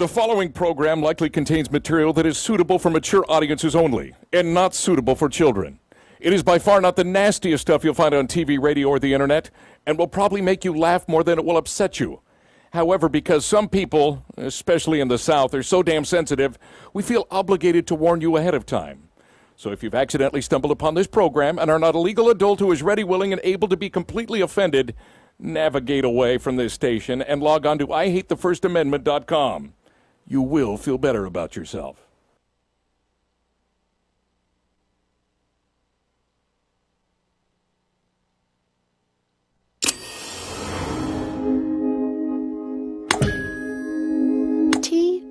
The following program likely contains material that is suitable for mature audiences only and not suitable for children. It is by far not the nastiest stuff you'll find on TV, radio, or the internet, and will probably make you laugh more than it will upset you. However, because some people, especially in the South, are so damn sensitive, we feel obligated to warn you ahead of time. So if you've accidentally stumbled upon this program and are not a legal adult who is ready, willing, and able to be completely offended, navigate away from this station and log on to IHateTheFirstAmendment.com. You will feel better about yourself.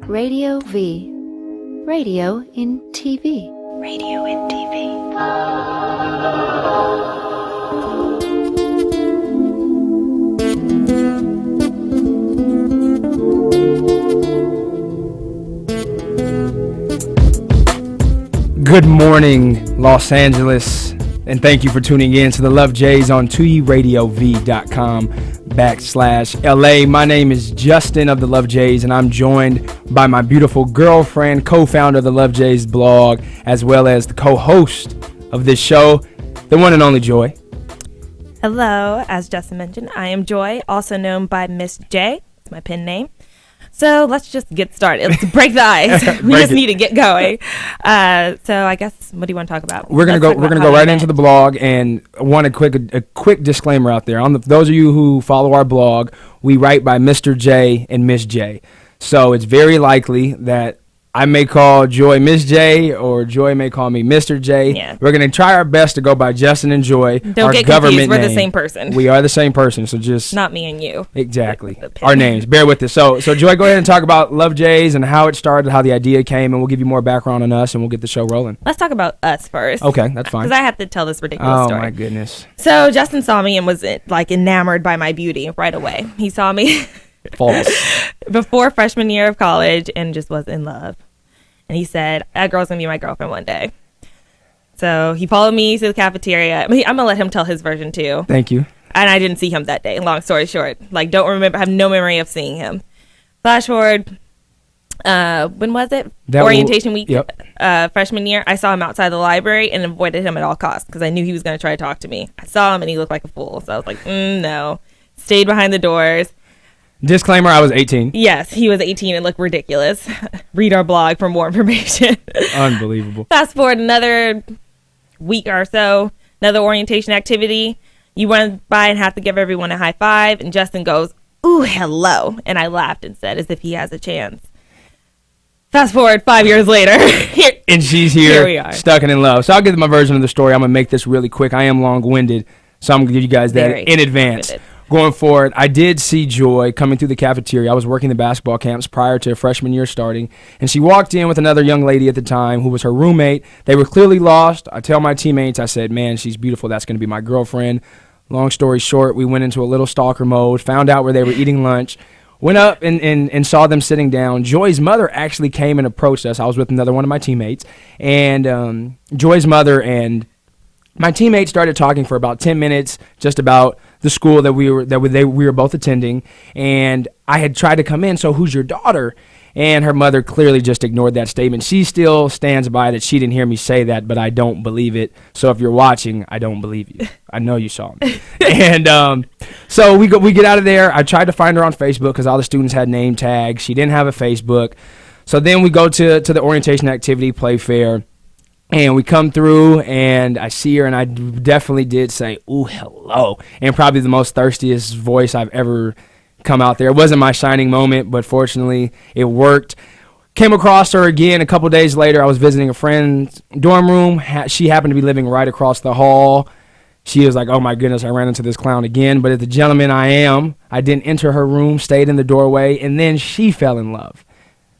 TradioV. Radio in TV. Radio in TV. Good morning, Los Angeles, and thank you for tuning in to the Love Jays on TradioV.com/LA. My name is Justin of the Love Jays, and I'm joined by my beautiful girlfriend, co-founder of the Love Jays blog, as well as the co-host of this show, the one and only Joy. Hello, as Justin mentioned, I am Joy, also known by Miss J. It's my pen name. So let's just get started. Let's break the ice. We just need to get going. So I guess, what do you want to talk about? We're gonna go right into the blog, and I want a quick disclaimer out there. Those of you who follow our blog, we write by Mr. J and Miss J. So it's very likely that I may call Joy Miss J, or Joy may call me Mr. J. Yeah. We're going to try our best to go by Justin and Joy. Don't get confused. We're the same person. We are the same person, so just... Not me and you. Exactly. Our names. Bear with us. So Joy, go ahead and talk about Love Jays and how it started, how the idea came, and we'll give you more background on us, and we'll get the show rolling. Let's talk about us first. Okay, that's fine. Because I have to tell this ridiculous story. Oh, my goodness. So Justin saw me and was, enamored by my beauty right away. He saw me... False. Before freshman year of college and just was in love. And he said, that girl's going to be my girlfriend one day. So he followed me to the cafeteria. I'm going to let him tell his version too. Thank you. And I didn't see him that day. Long story short. Don't remember, have no memory of seeing him. Flash forward, when was it? Orientation week, yep. Freshman year. I saw him outside the library and avoided him at all costs because I knew he was going to try to talk to me. I saw him and he looked like a fool. So I was like, no. Stayed behind the doors. Disclaimer, I was 18. Yes, he was 18 and looked ridiculous. Read our blog for more information. Unbelievable. Fast forward another week or so, another orientation activity. You went by and have to give everyone a high five, and Justin goes, ooh, hello. And I laughed and said, as if he has a chance. Fast forward 5 years later. And she's here we are. Stuck and in love. So I'll give my version of the story. I'm going to make this really quick. I am long-winded, so I'm going to give you guys that in advance. Going forward, I did see Joy coming through the cafeteria. I was working the basketball camps prior to freshman year starting, and she walked in with another young lady at the time who was her roommate. They were clearly lost. I tell my teammates, I said, man, she's beautiful. That's going to be my girlfriend. Long story short, we went into a little stalker mode, found out where they were eating lunch, went up and saw them sitting down. Joy's mother actually came and approached us. I was with another one of my teammates, and Joy's mother and my teammates started talking for about 10 minutes just about the school that we were both attending, and I had tried to come in, so who's your daughter? And her mother clearly just ignored that statement. She still stands by that she didn't hear me say that, but I don't believe it. So if you're watching, I don't believe you. I know you saw me. And so we get out of there. I tried to find her on Facebook because all the students had name tags. She didn't have a Facebook. So then we go to the orientation activity, play fair. And we come through, and I see her, and I definitely did say, ooh, hello, and probably the most thirstiest voice I've ever come out there. It wasn't my shining moment, but fortunately, it worked. Came across her again a couple days later. I was visiting a friend's dorm room. She happened to be living right across the hall. She was like, oh, my goodness, I ran into this clown again. But as the gentleman I am, I didn't enter her room, stayed in the doorway, and then she fell in love.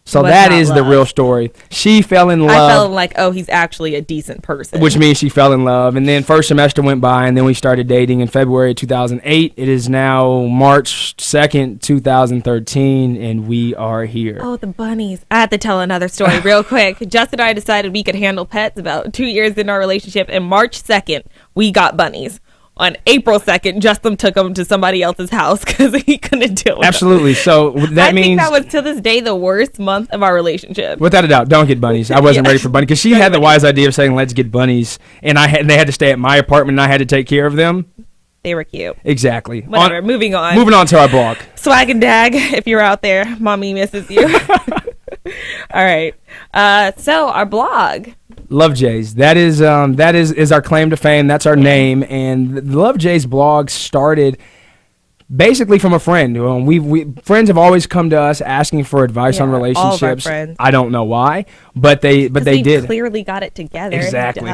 So that is the real story. She fell in love. I felt like, oh, he's actually a decent person. Which means she fell in love. And then first semester went by, and then we started dating in February 2008. It is now March 2nd, 2013, and we are here. Oh, the bunnies. I have to tell another story real quick. Justin and I decided we could handle pets about 2 years in our relationship, and March 2nd, we got bunnies. on April 2nd, Justin took him to somebody else's house because he couldn't deal with Absolutely. So that means... I think that was, to this day, the worst month of our relationship. Without a doubt, don't get bunnies. I wasn't ready for bunnies because she had the wise idea of saying, let's get bunnies. And they had to stay at my apartment and I had to take care of them. They were cute. Exactly. Whatever, moving on. Moving on to our blog. Swag and Dag, if you're out there, mommy misses you. All right. So our blog. Love Jays. That is our claim to fame. That's our name. And the Love Jays blog started basically from a friend. We friends have always come to us asking for advice on relationships. All of our friends. I don't know why, but they did. Clearly got it together. Exactly.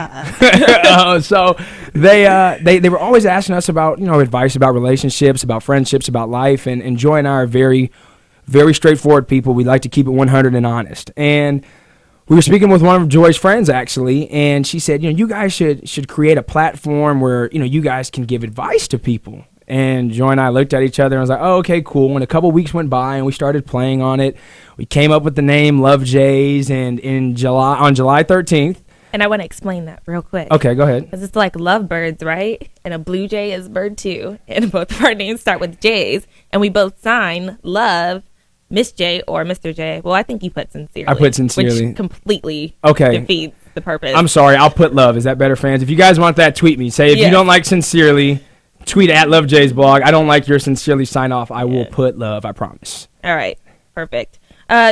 So they were always asking us about advice about relationships, about friendships, about life, and Joy and I are very, very straightforward people. We like to keep it 100 and honest. And we were speaking with one of Joy's friends actually, and she said, you guys should create a platform where you guys can give advice to people. And Joy and I looked at each other and was like, oh, okay, cool. And a couple weeks went by and we started playing on it. We came up with the name Love Jays, and on July 13th. And I want to explain that real quick. Okay, go ahead. Because it's like lovebirds, right? And a blue jay is bird too. And both of our names start with J's. And we both sign Love, Miss J or Mr. J. Well, I think you put sincerely. I put sincerely. Which completely defeats the purpose. I'm sorry. I'll put Love. Is that better, fans? If you guys want that, tweet me. Say if you don't like sincerely, tweet at Love J's blog. I don't like your sincerely sign off. I will put Love. I promise. All right. Perfect.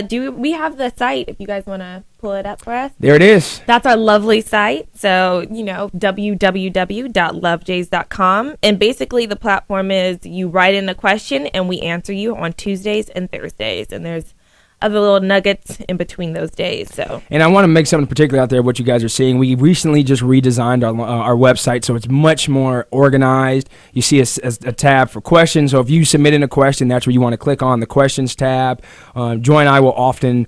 Do we have the site if you guys want to pull it up for us? There it is. That's our lovely site. So, www.lovejays.com. And basically the platform is you write in a question and we answer you on Tuesdays and Thursdays. And there's other little nuggets in between those days. And I want to make something particular out there what you guys are seeing. We recently just redesigned our website, so it's much more organized. You see a tab for questions. So if you submit in a question, that's where you want to click on the questions tab. Joy and I will often,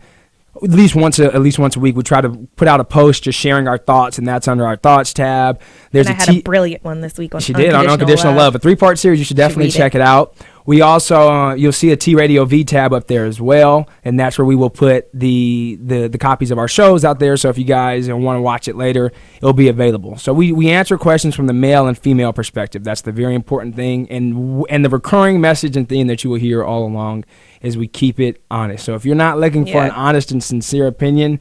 at least once a week, we try to put out a post just sharing our thoughts, and that's under our thoughts tab. I had a brilliant one this week on Unconditional Love, a 3-part series. You should definitely check it out. We also, you'll see a TradioV tab up there as well, and that's where we will put the copies of our shows out there. So if you guys want to watch it later, it'll be available. So we answer questions from the male and female perspective. That's the very important thing, and the recurring message and theme that you will hear all along is we keep it honest. So if you're not looking for an honest and sincere opinion,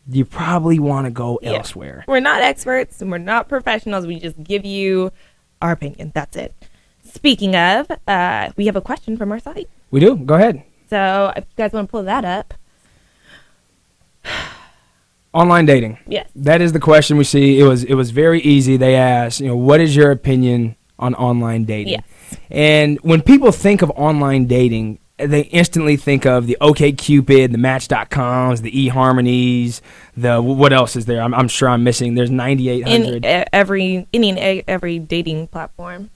you probably want to go elsewhere. We're not experts and we're not professionals. We just give you our opinion. That's it. Speaking of, we have a question from our site. We do. Go ahead. So if you guys want to pull that up. Online dating. Yes. That is the question we see. It was very easy. They asked, what is your opinion on online dating? Yes. And when people think of online dating, they instantly think of the OkCupid, the Match.coms, the eHarmonies, what else is there? I'm sure I'm missing. There's 9,800. Every dating platform.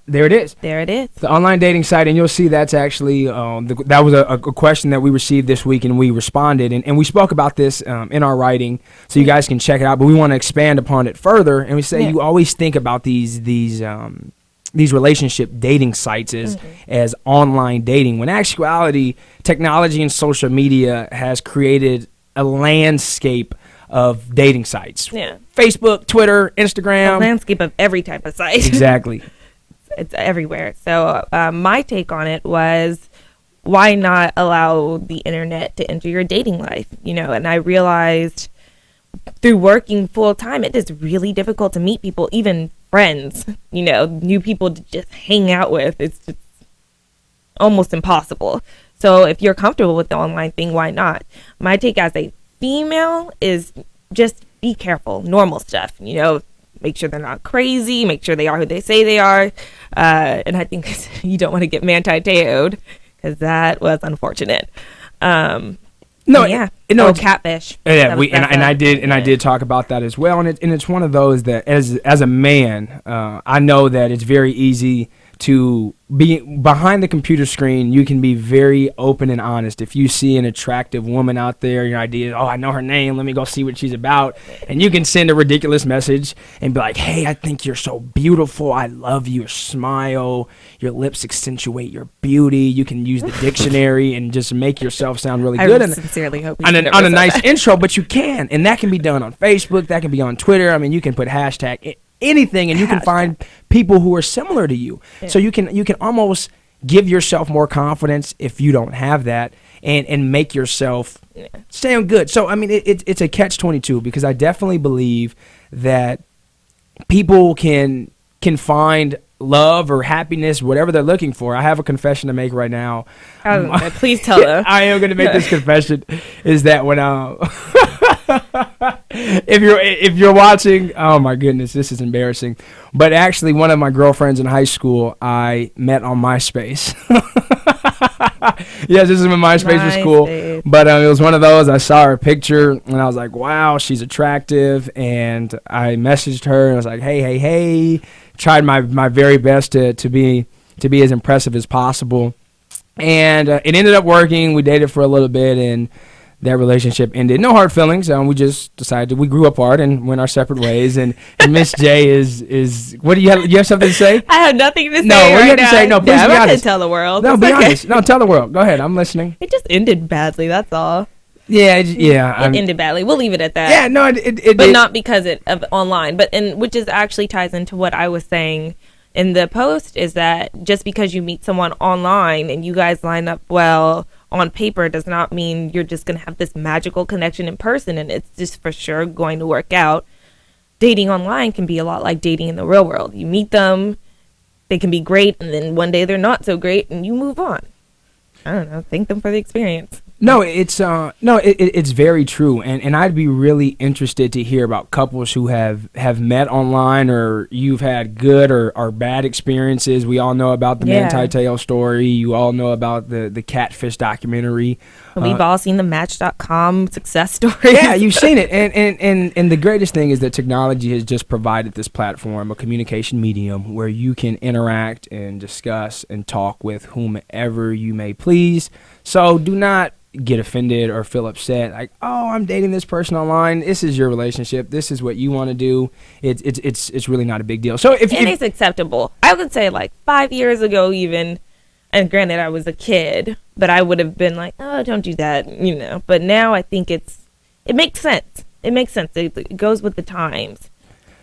There it is. There it is. The online dating site, and you'll see that's actually, that was a question that we received this week, and we responded, and we spoke about this in our writing, so you guys can check it out, but we want to expand upon it further, and we say you always think about these relationship dating sites as online dating, when in actuality, technology and social media has created a landscape of dating sites. Yeah. Facebook, Twitter, Instagram. A landscape of every type of site. Exactly. It's everywhere. So my take on it was, why not allow the internet to enter your dating life? And I realized through working full time, it is really difficult to meet people, even friends, new people to just hang out with. It's just almost impossible. So if you're comfortable with the online thing, why not? My take as a female is just be careful. Normal stuff, make sure they're not crazy, make sure they are who they say they are. And I think you don't want to get manti-teo'd, because that was unfortunate. Catfish. Yeah, I did talk about that as well, and it's one of those that as a man, I know that it's very easy to be behind the computer screen. You can be very open and honest. If you see an attractive woman out there, your idea is, I know her name, let me go see what she's about. And you can send a ridiculous message and be like, hey, I think you're so beautiful. I love your smile. Your lips accentuate your beauty. You can use the dictionary and just make yourself sound really good. I sincerely hope on a nice intro, but you can. And that can be done on Facebook. That can be on Twitter. I mean, you can put hashtag anything, and you can find people who are similar to you. Yeah. So you can almost give yourself more confidence if you don't have that, and make yourself sound good. So I mean, it's a catch-22, because I definitely believe that people can find love or happiness, whatever they're looking for. I have a confession to make right now. Please tell them. I am going to make this confession, is that when if you're watching, oh my goodness, this is embarrassing. But actually, one of my girlfriends in high school, I met on MySpace. Yes, this is when MySpace was cool. But it was one of those, I saw her picture, and I was like, wow, she's attractive. And I messaged her, and I was like, hey. Tried my very best to be as impressive as possible. And it ended up working. We dated for a little bit, and that relationship ended. No hard feelings. We just decided we grew apart and went our separate ways. And Miss J is what do you have? You have something to say? I have nothing to say. No, what do you have to say? No, please be honest. Tell the world. No, be honest. No, tell the world. Go ahead. I'm listening. It just ended badly. That's all. Yeah. It ended badly. We'll leave it at that. Yeah, no, but not because of online. Which is actually ties into what I was saying in the post, is that just because you meet someone online and you guys line up well on paper does not mean you're just going to have this magical connection in person, and it's just for sure going to work out. Dating online can be a lot like dating in the real world. You meet them, they can be great, and then one day they're not so great, and you move on. I don't know. Thank them for the experience. No, it's very true, and I'd be really interested to hear about couples who have met online, or you've had good or bad experiences. We all know about the Manti Te'o story. You all know about the catfish documentary. We've all seen the Match.com success story. Yeah, you've seen it, and the greatest thing is that technology has just provided this platform, a communication medium where you can interact and discuss and talk with whomever you may please. So do not get offended or feel upset like, oh, I'm dating this person online. This is your relationship. This is what you want to do. It's really not a big deal. So if it's acceptable. I would say like 5 years ago even, and granted I was a kid, but I would have been like, oh, don't do that, But now I think it makes sense. It makes sense. It goes with the times.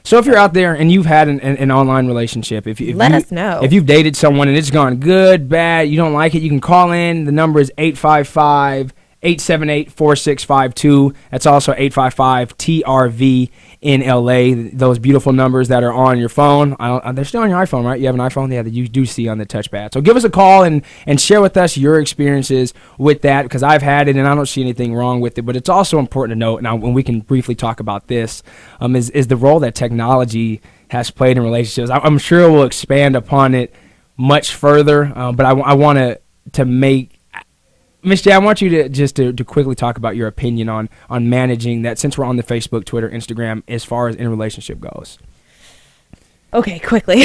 So if you're out there and you've had an online relationship, if let us know. If you've dated someone and it's gone good, bad, you don't like it, you can call in. The number is 855-878-4652. That's also 855-TRV in LA. Those beautiful numbers that are on your phone. They're still on your iPhone, right? You have an iPhone? Yeah, that you do see on the touchpad. So give us a call and share with us your experiences with that, because I've had it and I don't see anything wrong with it. But it's also important to note, now when we can briefly talk about this, is the role that technology has played in relationships. I'm sure we'll expand upon it much further, but I want to make, Ms. J, I want you to just to quickly talk about your opinion on managing that, since we're on the Facebook, Twitter, Instagram, as far as in a relationship goes. Okay, quickly.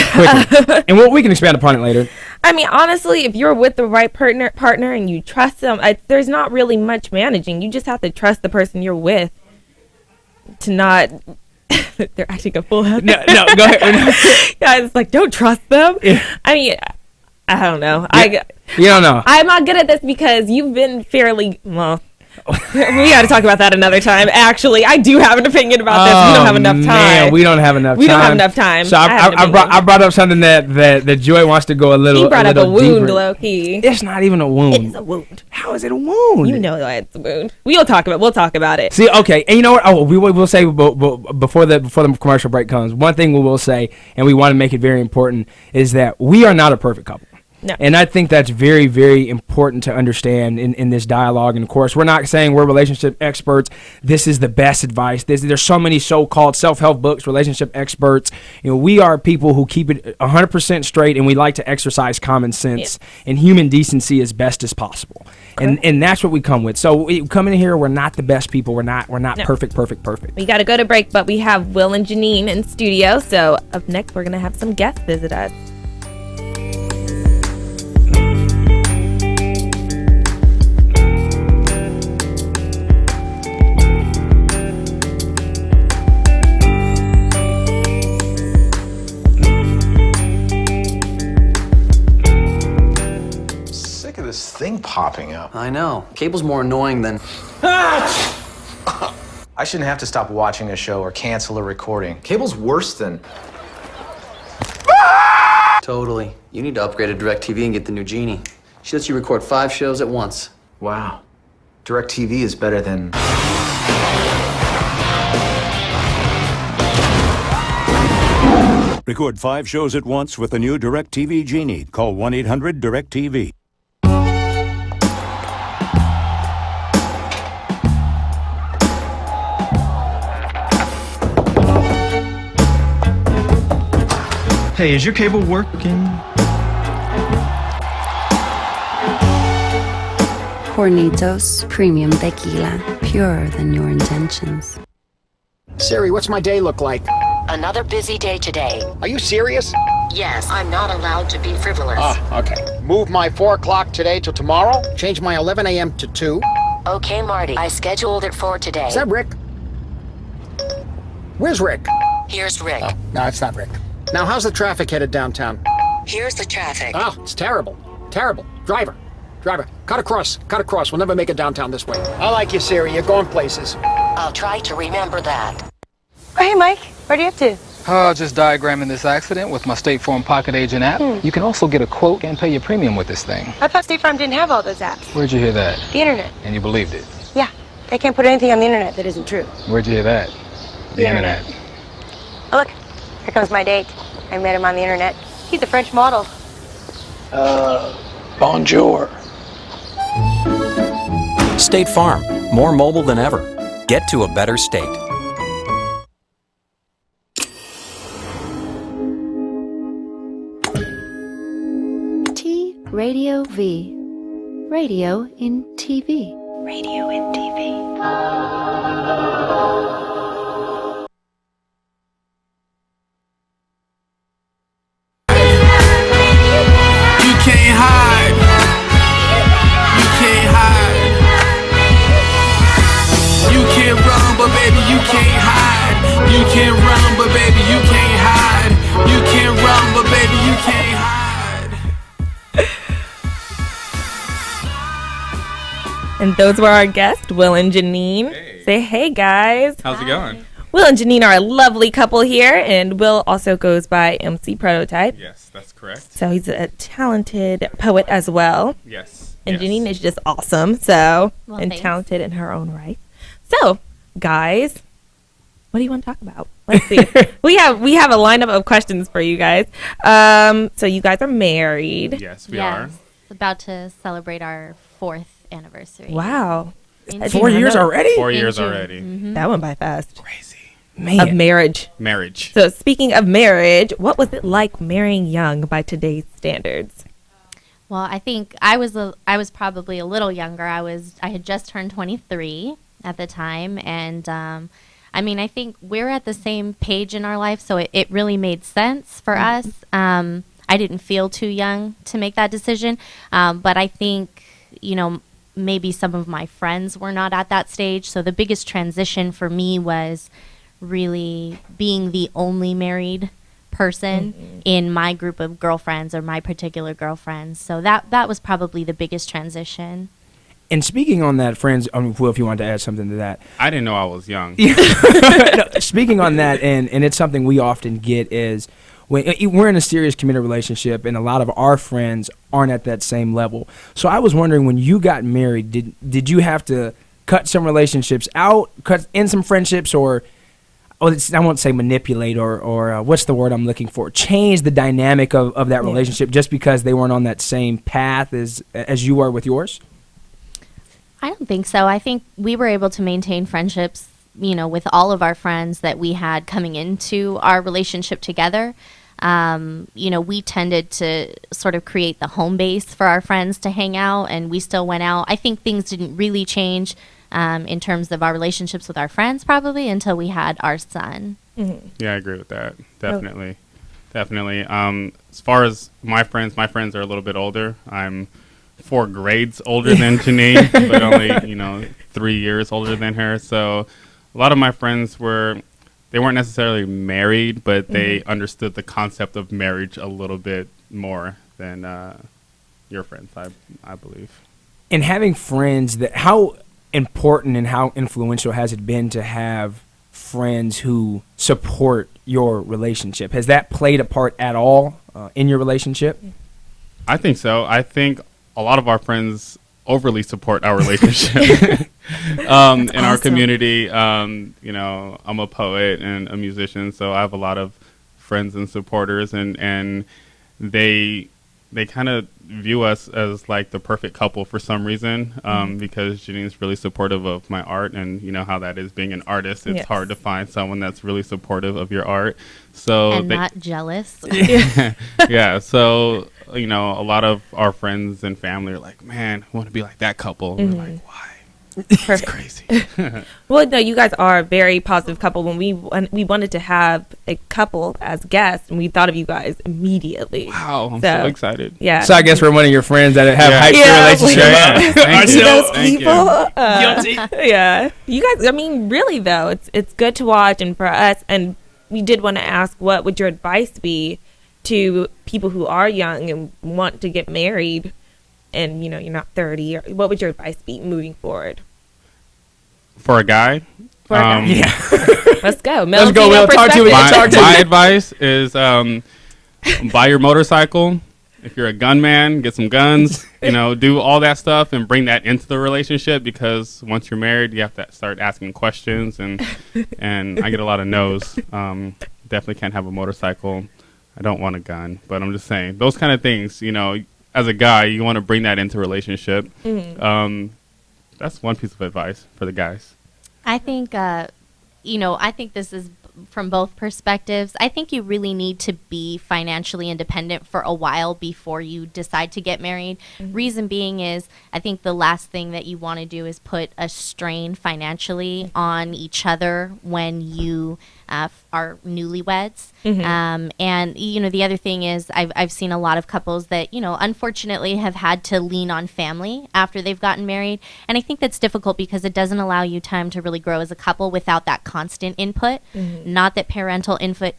And we can expand upon it later. I mean, honestly, if you're with the right partner and you trust them, there's not really much managing. You just have to trust the person you're with to not... They're acting a fool. No, go ahead. Yeah, it's like, don't trust them. Yeah. I mean, I don't know. You don't know. I'm not good at this because you've been fairly, well, we got to talk about that another time. Actually, I do have an opinion about this. We don't have enough time. Man, we don't have enough time. We don't have enough time. So I brought up something that Joy wants to go a little deeper. He brought up a wound, low-key. It's not even a wound. It's a wound. How is it a wound? You know it's a wound. We'll talk about it. See, okay, and you know what? Oh, we'll say before the commercial break comes, one thing we will say, and we want to make it very important, is that we are not a perfect couple. No. And I think that's very, very important to understand in this dialogue. And of course, we're not saying we're relationship experts. This is the best advice. There's so many so-called self-help books, relationship experts. We are people who keep it 100% straight, and we like to exercise common sense and human decency as best as possible. And that's what we come with. So we come in here, we're not the best people. We're not perfect. We got to go to break, but we have Will and Janine in studio. So up next, we're going to have some guests visit us. This thing popping up. I know. Cable's more annoying than... I shouldn't have to stop watching a show or cancel a recording. Cable's worse than... Totally. You need to upgrade to DirecTV and get the new Genie. She lets you record 5 shows at once. Wow. DirecTV is better than... Record 5 shows at once with the new DirecTV Genie. Call 1-800-DirecTV. Hey, is your cable working? Hornitos Premium Tequila, purer than your intentions. Siri, what's my day look like? Another busy day today. Are you serious? Yes, I'm not allowed to be frivolous. Okay. Move my 4 o'clock today till tomorrow. Change my 11 a.m. to 2. Okay, Marty, I scheduled it for today. Is that Rick? Where's Rick? Here's Rick. Oh, no, it's not Rick. Now, how's the traffic headed downtown? Here's the traffic. Oh, it's terrible. Terrible. Driver, cut across. We'll never make it downtown this way. I like you, Siri. You're going places. I'll try to remember that. Oh, hey, Mike. What are you up to? Just diagramming this accident with my State Farm Pocket Agent app. You can also get a quote and pay your premium with this thing. I thought State Farm didn't have all those apps. Where'd you hear that? The internet. And you believed it? Yeah. They can't put anything on the internet that isn't true. Where'd you hear that? The internet. Oh, look. Here comes my date. I met him on the internet. He's a French model. Bonjour. State Farm. More mobile than ever. Get to a better state. TradioV. Radio in TV. Radio in TV. You can't hide. You can't hide. You can't run, but baby, you can't hide. You can't run, but baby, you can't hide. You can't run, but baby, you can't hide. And those were our guests, Will and Janine. Hey. Say hey, guys. How's it going? Will and Janine are a lovely couple here, and Will also goes by MC Prototype. Yes, that's correct. So he's a talented poet as well. Yes. And Janine is just awesome, and talented in her own right. So, guys, what do you want to talk about? Let's see. we have a lineup of questions for you guys. So you guys are married. Yes, we are. About to celebrate our 4th anniversary. Wow. 4 years already? 4 years already. Mm-hmm. That went by fast. Crazy. Man. Of marriage. Marriage. So speaking of marriage, what was it like marrying young by today's standards? Well, I think I was probably a little younger. I had just turned 23 at the time, and I mean, I think we're at the same page in our life, so it really made sense for us. I didn't feel too young to make that decision, but I think, maybe some of my friends were not at that stage. So the biggest transition for me was really being the only married person in my group of girlfriends or my particular girlfriends. So that was probably the biggest transition. And speaking on that, friends, Will, if you want to add something to that. I didn't know I was young. No, speaking on that, and it's something we often get is when we're in a serious committed relationship and a lot of our friends aren't at that same level. So I was wondering, when you got married, did you have to cut some relationships out, cut in some friendships, or I won't say manipulate or what's the word I'm looking for? Change the dynamic of that relationship just because they weren't on that same path as you are with yours? I don't think so. I think we were able to maintain friendships, with all of our friends that we had coming into our relationship together. We tended to sort of create the home base for our friends to hang out, and we still went out. I think things didn't really change in terms of our relationships with our friends probably until we had our son. Mm-hmm. Yeah, I agree with that. Definitely. Definitely. As far as my friends are a little bit older. I'm 4 grades older than Janine, but only, 3 years older than her. So a lot of my friends they weren't necessarily married, but they understood the concept of marriage a little bit more than your friends, I believe. And having friends how important and how influential has it been to have friends who support your relationship? Has that played a part at all in your relationship? I think so. I think a lot of our friends overly support our relationship in our community. You know, I'm a poet and a musician, so I have a lot of friends and supporters, and they kind of view us as like the perfect couple for some reason, because Janine's really supportive of my art, and you know how that is being an artist. It's hard to find someone that's really supportive of your art. So and not jealous. Yeah. So, you know, a lot of our friends and family are like, man, I want to be like that couple. And we're like, why? It's crazy. Well, no, you guys are a very positive couple. When we wanted to have a couple as guests, and we thought of you guys immediately. Wow, I'm so excited. Yeah. So I guess we're one of your friends that have hyped your relationship up. Guilty. Yeah. You guys, I mean, really though, it's good to watch, and for us, and we did want to ask, what would your advice be to people who are young and want to get married, and you know you're not 30? Or what would your advice be moving forward? For a guy? Yeah. Let's go. Let's go, Will. Talk to me. My advice is buy your motorcycle. If you're a gunman, get some guns. You know, do all that stuff and bring that into the relationship, because once you're married, you have to start asking questions, and I get a lot of no's. Definitely can't have a motorcycle. I don't want a gun, but I'm just saying those kind of things. You know, as a guy, you want to bring that into a relationship. That's one piece of advice for the guys. I think, you know, I think this is from both perspectives. I think you really need to be financially independent for a while before you decide to get married. Reason being is, I think the last thing that you want to do is put a strain financially on each other when you are newlyweds. And, you know, the other thing is I've seen a lot of couples that, you know, unfortunately have had to lean on family after they've gotten married. And I think that's difficult because it doesn't allow you time to really grow as a couple without that constant input. Not that parental input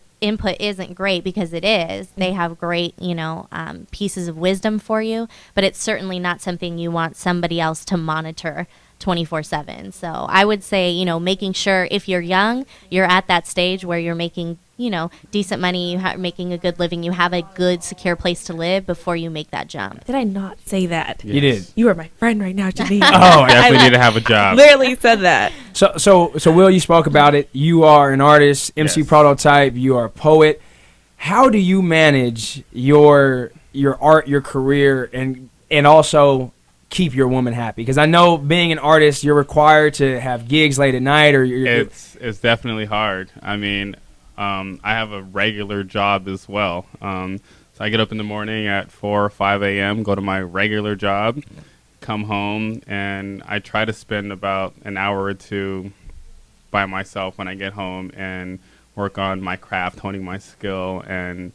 isn't great, because it is. They have great, you know, pieces of wisdom for you, but it's certainly not something you want somebody else to monitor 24/7. So I would say, you know, making sure if you're young, you're at that stage where you're making, you know, decent money, making a good living, you have a good, secure place to live before you make that jump. Did I not say that? You did. You are my friend right now, Janine. Oh, definitely need to have a job. Literally said that. So Will, you spoke about it. You are an artist, MC Prototype. You are a poet. How do you manage your art, your career, and also keep your woman happy? Because I know being an artist, you're required to have gigs late at night, or it's definitely hard. I mean, I have a regular job as well. So I get up in the morning at 4 or 5 a.m., go to my regular job, come home, and I try to spend about an hour or two by myself when I get home and work on my craft, honing my skill. And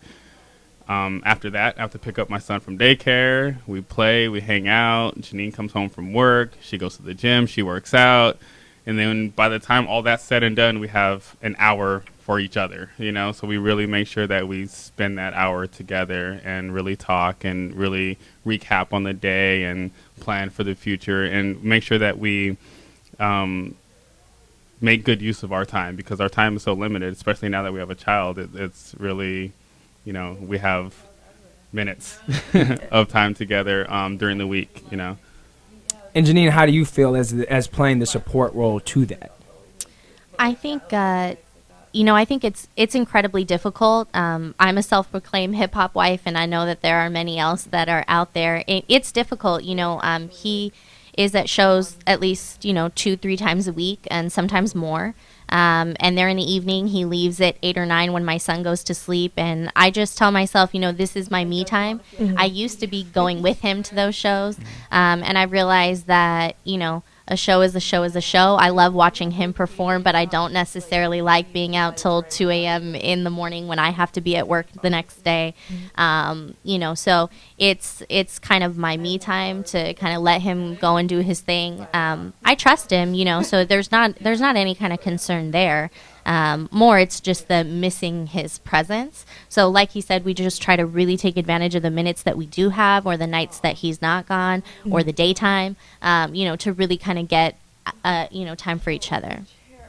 after that, I have to pick up my son from daycare. We play, we hang out. Janine comes home from work. She goes to the gym. She works out. And then by the time all that's said and done, we have an hour for each other, you know? So we really make sure that we spend that hour together and really talk and really recap on the day and plan for the future and make sure that we make good use of our time, because our time is so limited, especially now that we have a child. It's really, you know, we have minutes of time together during the week, you know. And Janine, how do you feel as playing the support role to that? I think, you know, I think it's incredibly difficult. I'm a self-proclaimed hip-hop wife, and I know that there are many else that are out there. It's difficult, you know. He is at shows at least, you know, 2-3 times a week, and sometimes more. And they're in the evening. He leaves at 8 or 9 when my son goes to sleep. And I just tell myself, you know, this is my me time. I used to be going with him to those shows. And I realized that, you know, a show is a show is a show. I love watching him perform, but I don't necessarily like being out till 2 a.m. in the morning when I have to be at work the next day. You know, so it's kind of my me time to kind of let him go and do his thing. I trust him, you know, so there's not any kind of concern there. More, it's just the missing his presence. So like he said, we just try to really take advantage of the minutes that we do have, or the nights that he's not gone, or the daytime, you know, to really kind of get, you know, time for each other.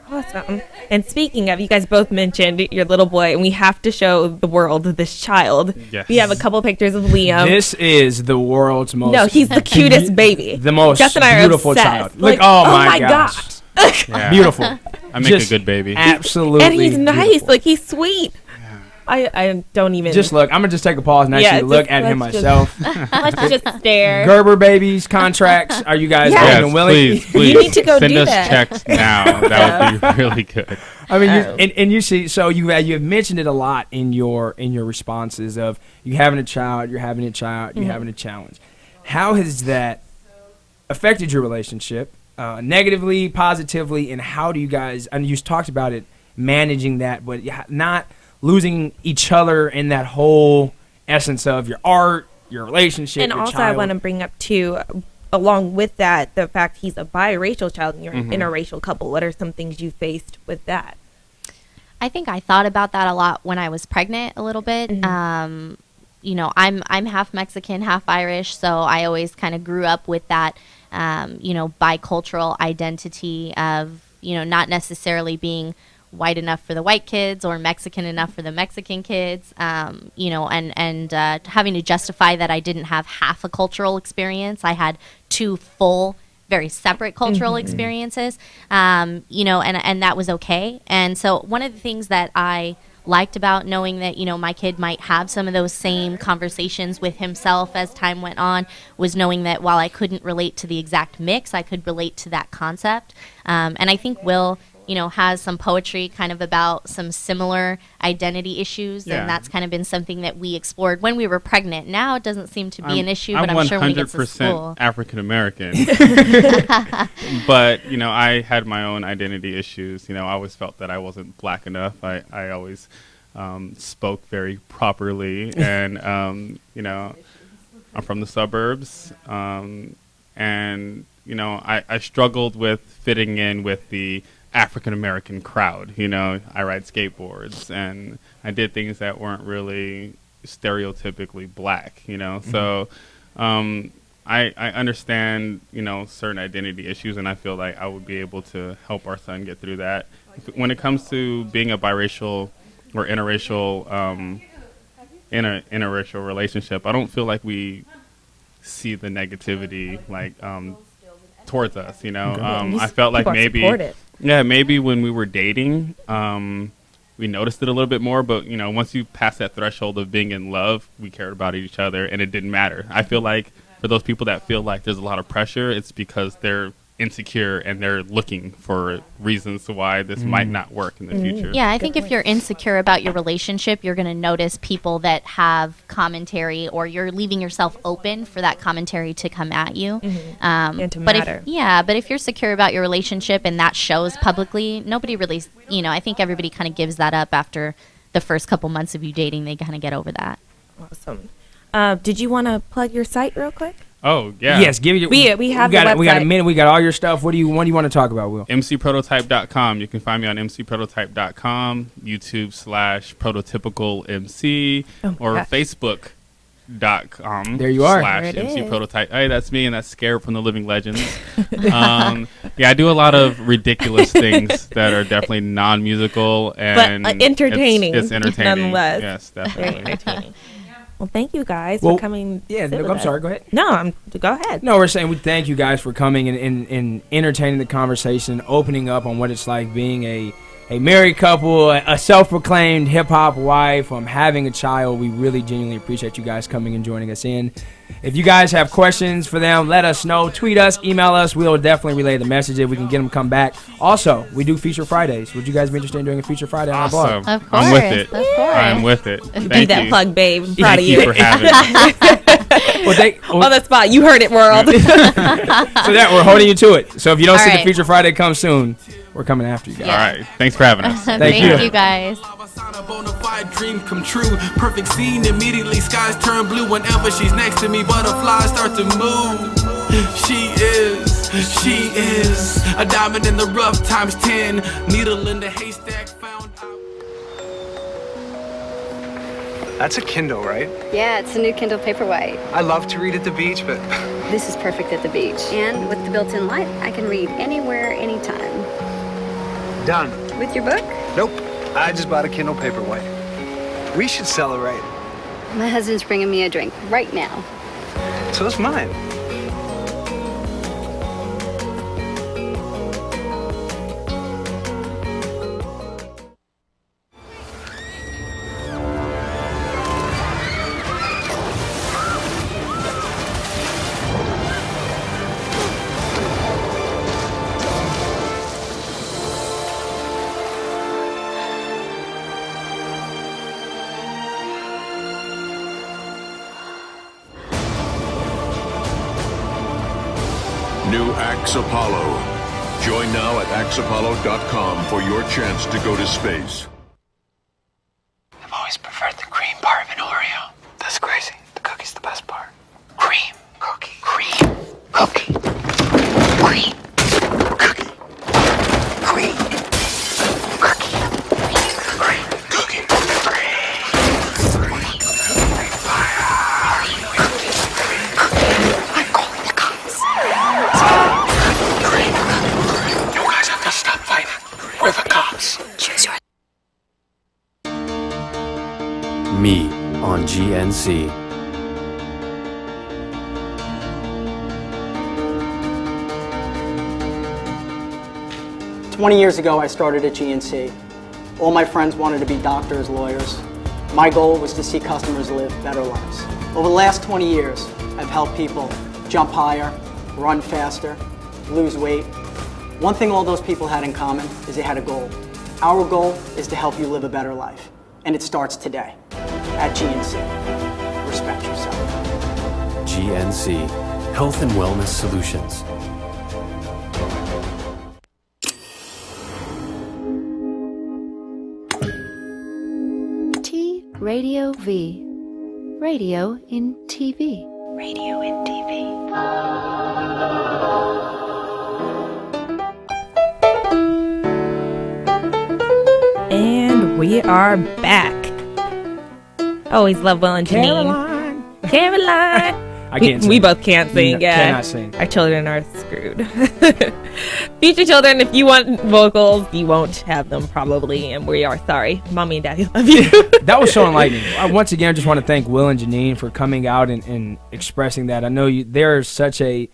Awesome. And speaking of, you guys both mentioned your little boy, and we have to show the world this child. Yes. We have a couple pictures of Liam. This is the world's most. No, he's the cutest baby. The most Justin and I are beautiful obsessed. child. Like, Look, oh oh my my gosh. Yeah. Beautiful. I make a good baby. Absolutely. And he's nice. beautiful. Like, he's sweet. I don't even. Just look. I'm gonna just take a pause and actually look at him myself. Let's just stare. Gerber babies, contracts. Are you guys Yes, willing and willing? please. You need to go send do us that. checks now. That would be really good. I mean, and you see, so you have mentioned it a lot in your responses of you having a child, you're having a child, you're having a challenge. How has that affected your relationship, negatively, positively, and how do you guys? And you talked about it, managing that, but not losing each other in that whole essence of your art, your relationship, And your also, child. I want to bring up too, along with that, the fact he's a biracial child and you're an interracial couple. What are some things you faced with that? I think I thought about that a lot when I was pregnant a little bit. You know, I'm half Mexican, half Irish, so I always kind of grew up with that, you know, bicultural identity of, you know, not necessarily being white enough for the white kids or Mexican enough for the Mexican kids, you know, and having to justify that I didn't have half a cultural experience. I had two full, very separate cultural experiences, you know, and that was okay. And so one of the things that I liked about knowing that, you know, my kid might have some of those same conversations with himself as time went on was knowing that while I couldn't relate to the exact mix, I could relate to that concept. And I think Will, you know, has some poetry kind of about some similar identity issues, and that's kind of been something that we explored when we were pregnant. Now it doesn't seem to be an issue, but I'm sure when he gets to school. I'm 100% African American. But, you know, I had my own identity issues. You know, I always felt that I wasn't black enough. I always spoke very properly, and, you know, I'm from the suburbs, and, you know, I struggled with fitting in with the African American crowd. You know, I ride skateboards and I did things that weren't really stereotypically black, you know. So I understand, you know, certain identity issues, and I feel like I would be able to help our son get through that. When it comes to being a biracial or interracial interracial relationship, I don't feel like we see the negativity like towards us, you know. I felt like maybe when we were dating, we noticed it a little bit more, but, you know, once you pass that threshold of being in love, we cared about each other and it didn't matter. I feel like for those people that feel like there's a lot of pressure, it's because they're insecure and they're looking for reasons why this might not work in the future. Yeah, I think if you're insecure about your relationship, you're going to notice people that have commentary, or you're leaving yourself open for that commentary to come at you. And to matter. But if you're secure about your relationship and that shows publicly, nobody really, you know, I think everybody kind of gives that up after the first couple months of you dating. They kind of get over that. Awesome. Did you want to plug your site real quick? Oh, yeah. Yes, give you. We have the website. We got a minute. We got all your stuff. What do you want to talk about, Will? mcprototype.com. You can find me on mcprototype.com, YouTube /prototypicalmc, or Facebook.com. There you are. /mcprototype. Hey, that's me, and that's Scared from the Living Legends. Yeah, I do a lot of ridiculous things that are definitely non-musical and but entertaining. It's entertaining, nonetheless. Yes, definitely. Very entertaining. Well, thank you guys for coming. Yeah, I'm sorry. Go ahead. No, go ahead. No, we're saying we thank you guys for coming and entertaining the conversation, opening up on what it's like being a married couple, a self-proclaimed hip-hop wife, having a child. We really genuinely appreciate you guys coming and joining us in. If you guys have questions for them, let us know. Tweet us, email us. We'll definitely relay the message if we can get them to come back. Also, we do Feature Fridays. Would you guys be interested in doing a Feature Friday on our blog? Of course. I'm with it. Of course. I'm with it. Do that plug, babe. I'm proud of you. Thank you for having me. On the spot. You heard it, world. So that we're holding you to it. So if you don't see right. the Feature Friday come soon, we're coming after you guys. All right. Thanks for having us. Thank you guys. A bona fide dream come true. Perfect scene immediately. Skies turn blue whenever she's next to me. Butterflies start to move. She is a diamond in the rough times 10. Needle in the haystack found out. That's a Kindle, right? Yeah, it's a new Kindle Paperwhite. I love to read at the beach, but This is perfect at the beach. And with the built-in light, I can read anywhere, anytime. Done. With your book? Nope. I just bought a Kindle Paperwhite. We should celebrate. My husband's bringing me a drink right now. So's mine. New Axe Apollo. Join now at axeapollo.com for your chance to go to space. I've always preferred the cream part of an Oreo. That's crazy. The cookie's the best part. Cream. Cookie. Cream. Cookie. Cream. Cookie. Cream. Cookie. Cream. Cookie. I'm calling the cops. You guys have to stop fighting. We're the cops. Choose your... Me on GNC. "20 years ago, I started at GNC. All my friends wanted to be doctors, lawyers. My goal was to see customers live better lives. Over the last 20 years, I've helped people jump higher, run faster, lose weight. One thing all those people had in common is they had a goal. Our goal is to help you live a better life. And it starts today at GNC. Respect yourself." GNC. Health and Wellness Solutions. TradioV. Radio in TV. Radio in TV. And we are back. Always love Will and Janine. Caroline. I can't sing. We both can't sing. Yeah. Cannot sing. Our children are screwed. Future children, if you want vocals, you won't have them probably, and we are sorry. Mommy and Daddy love you. That was so enlightening. I once again just want to thank Will and Janine for coming out and expressing that. I know they're such a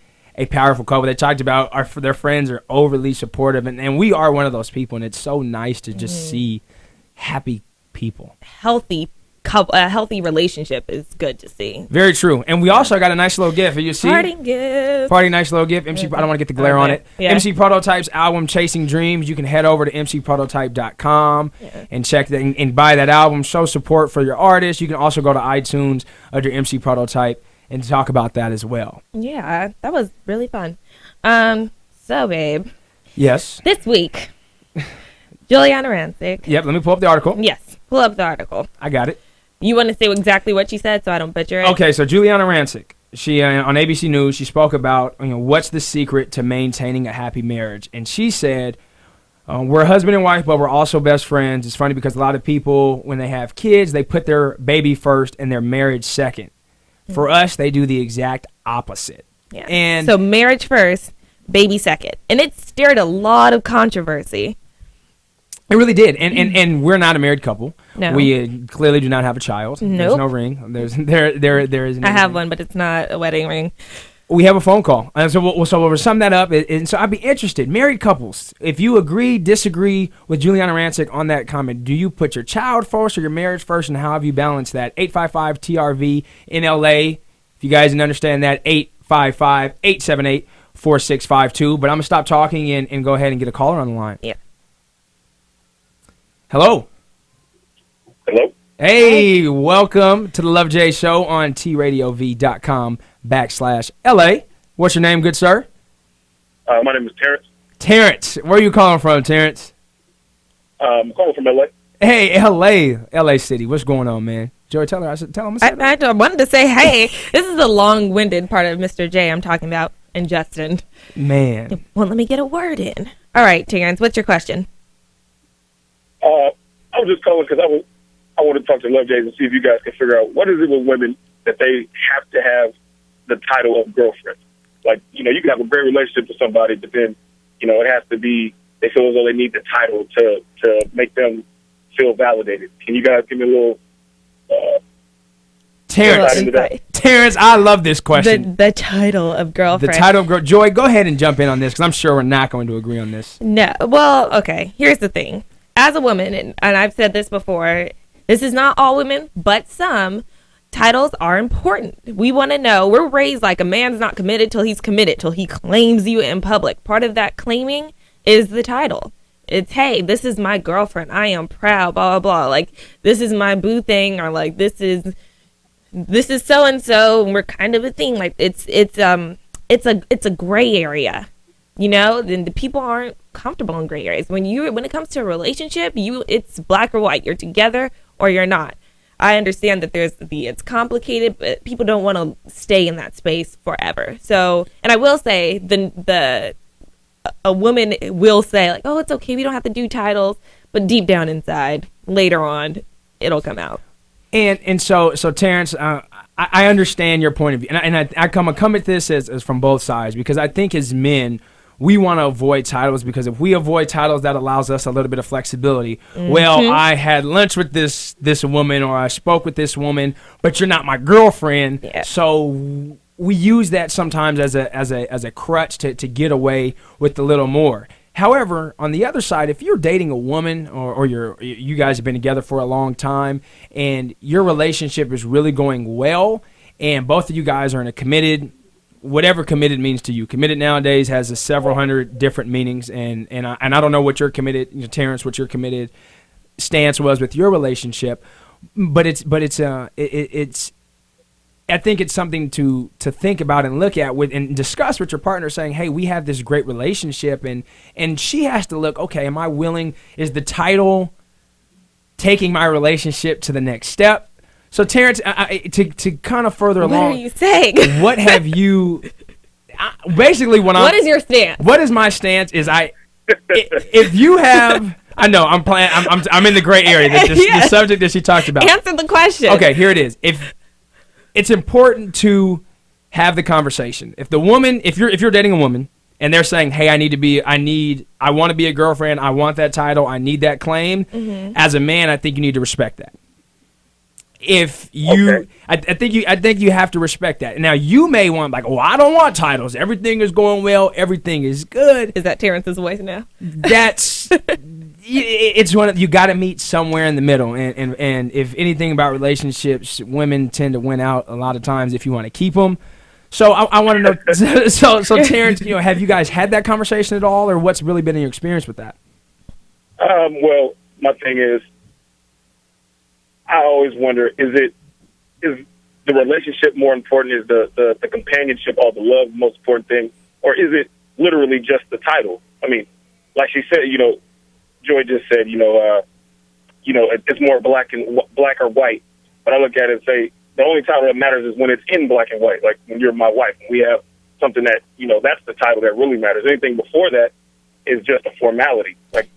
powerful couple. They talked about their friends are overly supportive, and we are one of those people, and it's so nice to just see happy people. Healthy couple, a healthy relationship is good to see. Very true. And we also got a nice little gift. You see? Parting gift. Party nice little gift. MC. I don't want to get the glare on it. Yeah. MC Prototype's album, Chasing Dreams. You can head over to mcprototype.com and check that and buy that album. Show support for your artist. You can also go to iTunes under MC Prototype and talk about that as well. Yeah, that was really fun. So, babe. Yes. This week, Juliana Rancic. Yep, let me pull up the article. Yes, pull up the article. I got it. You want to say exactly what she said so I don't butcher it? Okay, so Juliana Rancic, she on ABC News, she spoke about what's the secret to maintaining a happy marriage, and she said, "We're a husband and wife, but we're also best friends." It's funny because a lot of people, when they have kids, they put their baby first and their marriage second. For us, they do the exact opposite. Yeah. And so marriage first, baby second, and it stirred a lot of controversy. It really did, and we're not a married couple. No. We clearly do not have a child. There's Nope. no ring. There is. I have one, but it's not a wedding ring. We have a phone call, and so we'll sum that up. And so I'd be interested, married couples, if you agree, disagree with Juliana Rancic on that comment. Do you put your child first or your marriage first, and how have you balanced that? 855-TRV in LA. If you guys didn't understand that, 855-878-4652. But I'm gonna stop talking and go ahead and get a caller on the line. Yeah. Hello. Hello. Hey, welcome to the Love J Show on TradioV.com/LA. What's your name, good sir? My name is Terrence. Terrence. Where are you calling from, Terrence? I'm calling from LA. Hey, LA City. What's going on, man? Joey, tell him. I wanted to say, hey, this is the long-winded part of Mr. J I'm talking about, and Justin. Man. Well, let me get a word in. All right, Terrence, what's your question? I was just calling because I want to talk to Love Jays and see if you guys can figure out what is it with women that they have to have the title of girlfriend. Like, you can have a great relationship with somebody, but then, it has to be they feel as though they need the title to make them feel validated. Can you guys give me a little Terrence, I love this question. The title of girlfriend. The title of Joy, go ahead and jump in on this because I'm sure we're not going to agree on this. No. Well, okay. Here's the thing. As a woman, and I've said this before, this is not all women, but some, titles are important. We want to know. We're raised like a man's not committed till he's committed, till he claims you in public. Part of that claiming is the title. It's, hey, this is my girlfriend. I am proud, blah, blah, blah. Like, this is my boo thing, or like, this is so and so, and we're kind of a thing. Like it's a gray area, you know. Then the people aren't comfortable in gray areas. When it comes to a relationship, it's black or white. You're together or you're not. I understand that it's complicated, but people don't want to stay in that space forever. So, and I will say a woman will say like, oh, it's okay, we don't have to do titles, but deep down inside, later on, it'll come out. And so Terrence, I understand your point of view, and I come at this as from both sides, because I think as men, we want to avoid titles, because if we avoid titles, that allows us a little bit of flexibility. Mm-hmm. Well, I had lunch with this woman, or I spoke with this woman, but you're not my girlfriend. Yeah. So we use that sometimes as a crutch to get away with a little more. However, on the other side, if you're dating a woman or you guys have been together for a long time and your relationship is really going well, and both of you guys are in a committed, whatever committed means to you. Committed nowadays has several hundred different meanings, and I don't know what your committed, Terrence, what your committed stance was with your relationship, but it's I think it's something to think about and look at and discuss with your partner, saying, hey, we have this great relationship, and she has to look, okay, am I willing, is the title taking my relationship to the next step? So Terrence, to kind of further along. What are you saying? What have you, basically what is your stance? What is my stance is if you have, I know I'm in the gray area, the subject that she talked about. Answer the question. Okay, here it is. It's important to have the conversation. If you're dating a woman and they're saying, "Hey, I want to be a girlfriend. I want that title. I need that claim." Mm-hmm. As a man, I think you need to respect that. I think you have to respect that. Now, you may want like, "Oh, I don't want titles. Everything is going well. Everything is good." Is that Terrence's voice now? That's. It's you got to meet somewhere in the middle, and if anything about relationships, women tend to win out a lot of times if you want to keep them. So I want to know. So Terrence, have you guys had that conversation at all, or what's really been your experience with that? Well, my thing is, I always wonder: is the relationship more important? Is the companionship or the love the most important thing, or is it literally just the title? I mean, like she said, Joy just said, it's more black or white. But I look at it and say the only title that matters is when it's in black and white. Like when you're my wife, we have something that that's the title that really matters. Anything before that is just a formality. Like,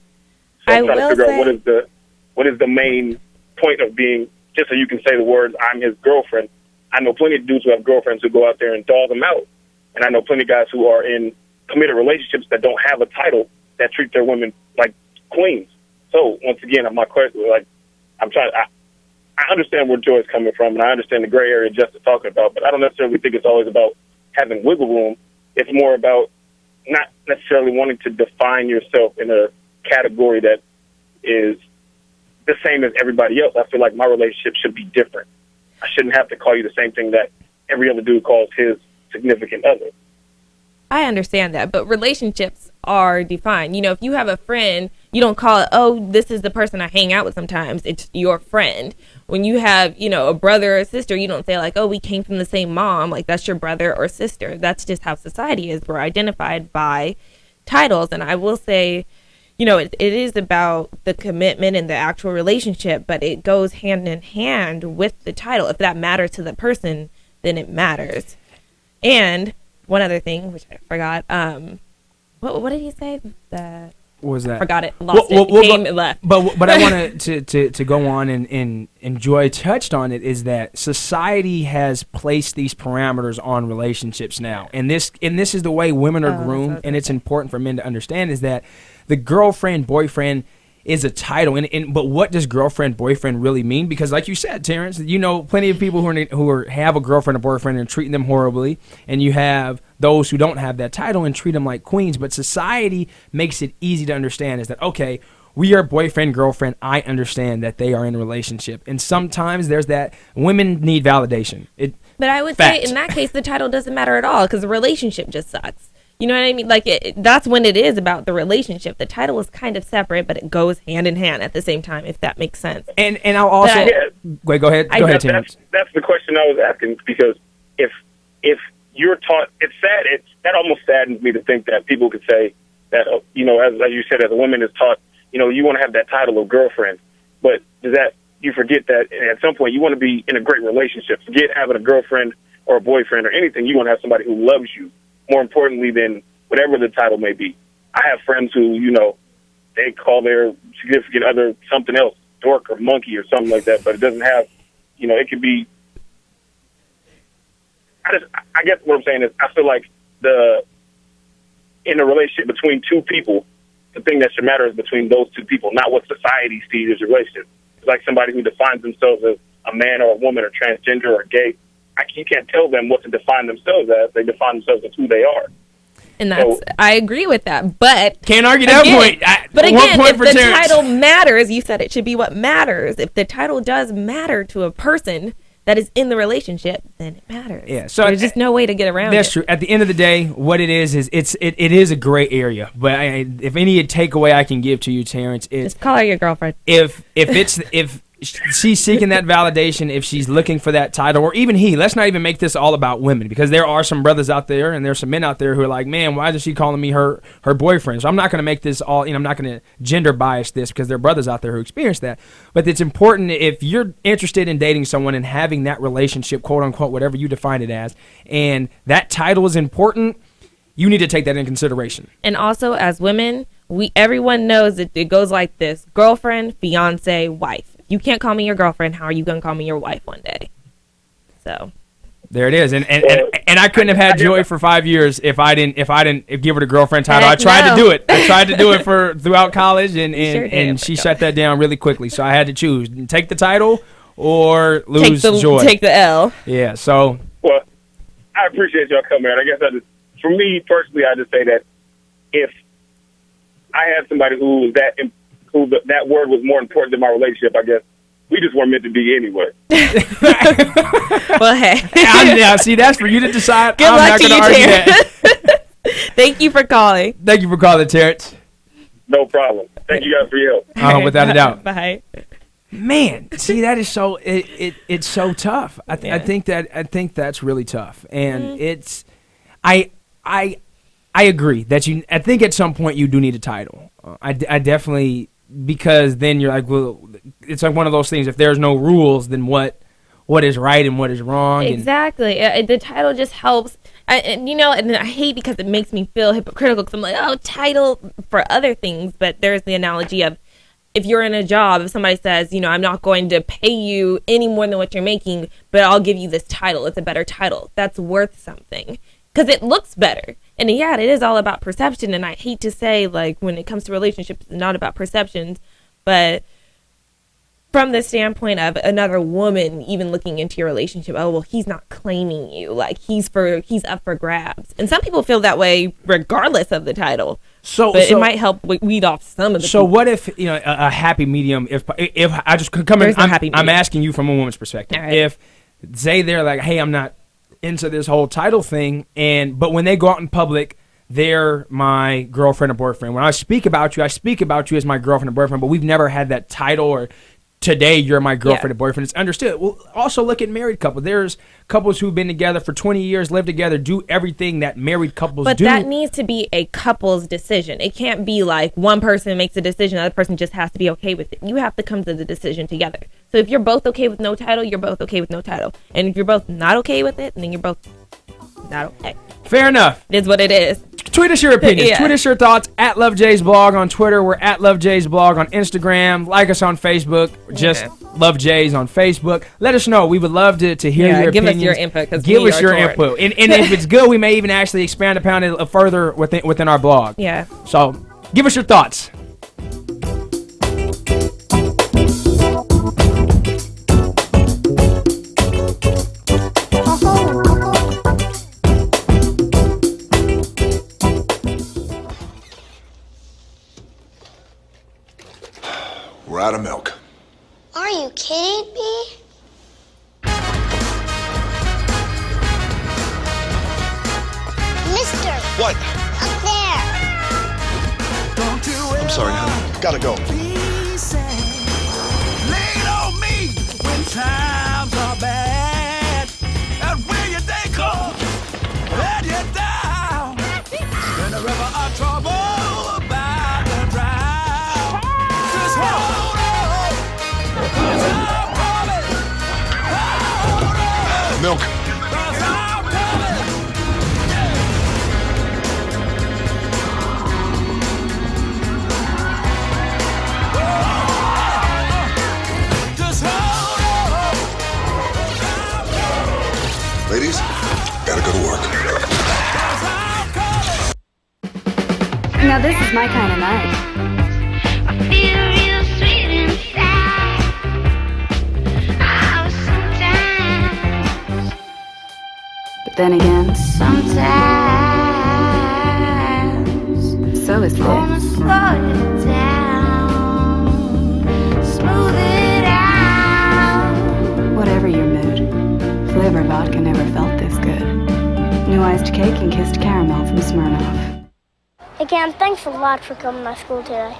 so I'm trying to figure out what is the main point of being, just so you can say the words, "I'm his girlfriend." I know plenty of dudes who have girlfriends who go out there and dog them out, and I know plenty of guys who are in committed relationships that don't have a title that treat their women like queens. So once again, my question, I understand where Joy's coming from, and I understand the gray area Jess is talking about, but I don't necessarily think it's always about having wiggle room. It's more about not necessarily wanting to define yourself in a category that is the same as everybody else. I feel like my relationship should be different. I shouldn't have to call you the same thing that every other dude calls his significant other. I understand that, but relationships are defined. If you have a friend, you don't call it, "Oh, this is the person I hang out with sometimes." It's your friend. When you have, a brother or sister, you don't say like, "Oh, we came from the same mom." Like, that's your brother or sister. That's just how society is. We're identified by titles. And I will say, it is about the commitment and the actual relationship, but it goes hand in hand with the title. If that matters to the person, then it matters. And one other thing, which I forgot, what did he say? What was that? Forgot it. Lost it. Came and left. But I wanted to go on and Joy touched on it, is that society has placed these parameters on relationships now, and this is the way women are groomed, and it's important for men to understand is that the girlfriend boyfriend is a title, but what does girlfriend boyfriend really mean? Because like you said, Terrence, you know plenty of people who have a girlfriend or boyfriend and treating them horribly, and you have those who don't have that title and treat them like queens. But society makes it easy to understand is that, okay, we are boyfriend, girlfriend. I understand that they are in a relationship, and sometimes there's that women need validation. But I would say in that case, the title doesn't matter at all because the relationship just sucks. You know what I mean? Like that's when it is about the relationship. The title is kind of separate, but it goes hand in hand at the same time, if that makes sense. And I'll also wait. Go ahead. Go ahead, Terrence. That's the question I was asking, because if you're taught, it's sad. That almost saddens me to think that people could say that, you know, as you said, as a woman is taught, you know, you want to have that title of girlfriend, but you forget that at some point you want to be in a great relationship. Forget having a girlfriend or a boyfriend or anything. You want to have somebody who loves you more importantly than whatever the title may be. I have friends who, you know, they call their significant other something else, dork or monkey or something like that, but it doesn't have, you know, it could be. I guess what I'm saying is I feel like in a relationship between two people, the thing that should matter is between those two people, not what society sees as a relationship. It's like somebody who defines themselves as a man or a woman or transgender or gay. You can't tell them what to define themselves as. They define themselves as who they are. And I agree with that, but can't argue that point. But again, if the title matters, you said it should be what matters. If the title does matter to a person that is in the relationship, then it matters. Yeah, so there's just no way to get around it. That's true. At the end of the day, what it is it is a gray area. But if any takeaway I can give to you, Terrence, is just call her your girlfriend. If she's seeking that validation, if she's looking for that title, or even let's not even make this all about women, because there are some brothers out there and there's some men out there who are like, man, why is she calling me her boyfriend? So I'm not going to make this all, I'm not going to gender bias this, because there are brothers out there who experience that. But it's important, if you're interested in dating someone and having that relationship, quote unquote, whatever you define it as, and that title is important, you need to take that in consideration. And also, as women, everyone knows that it goes like this: girlfriend, fiance, wife. You can't call me your girlfriend. How are you going to call me your wife one day? So there it is. And I couldn't have had Joy for 5 years if I didn't give her the girlfriend title. I tried to do it. I tried to do it throughout college, and she shut that down really quickly. So I had to choose: take the title or lose Joy. Take the L. Yeah. So. Well, I appreciate y'all coming out. I guess for me personally, I just say that if I had somebody who that word was more important than my relationship, I guess we just weren't meant to be anyway. Well, hey. See, that's for you to decide. Good luck to you, Terrence. Thank you for calling. Thank you for calling, Terrence. No problem. Thank you guys for your help. Without a doubt. Bye. Man, see, that is so it's so tough. I think that's really tough, and it's I agree that I think at some point you do need a title. I definitely. Because then you're like, well, it's like one of those things. If there's no rules, then what is right and what is wrong? Exactly. The title just helps. And I hate because it makes me feel hypocritical, because I'm like, oh, title for other things. But there's the analogy of, if you're in a job, if somebody says, I'm not going to pay you any more than what you're making, but I'll give you this title. It's a better title. That's worth something, because it looks better. And yeah, it is all about perception. And I hate to say, like, when it comes to relationships, it's not about perceptions. But from the standpoint of another woman even looking into your relationship, oh, well, he's not claiming you. Like, he's up for grabs. And some people feel that way regardless of the title. So it might help weed off some of the people. What if, a happy medium, if I just come in, I'm asking you from a woman's perspective. Right. If, say they're like, hey, I'm not into this whole title thing, but when they go out in public, they're my girlfriend or boyfriend. When I speak about you as my girlfriend or boyfriend, but we've never had that title, or today you're my girlfriend or boyfriend. It's understood. Well, also look at married couples. There's couples who've been together for 20 years, live together, do everything that married couples do. But that needs to be a couple's decision. It can't be like one person makes a decision, the other person just has to be okay with it. You have to come to the decision together. So if you're both okay with no title, you're both okay with no title. And if you're both not okay with it, then you're both not okay. Fair enough. It is what it is. Tweet us your opinions. Yeah. Tweet us your thoughts at Love J's Blog on Twitter. We're at Love J's Blog on Instagram. Like us on Facebook. Just Love J's on Facebook. Let us know. We would love to hear your give opinions. us your input. Give us your input. And if it's good, we may even actually expand upon it further within our blog. Yeah. So give us your thoughts. We're out of milk. Are you kidding me? Mister! What? Up there! I'm sorry, honey. Gotta go. Lean on me when times are bad. And when your day comes and you're down. In the river of trouble, about to drown. Just hold on. 'Cause I'm coming. Hold on. Milk. 'Cause I'm coming. Just hold on. Ladies, gotta go to work. Now this is my kind of night. But then again, sometimes so is this. Whatever your mood, flavor vodka never felt this good. New iced cake and kissed caramel from Smirnoff. Hey, Cam, thanks a lot for coming to my school today.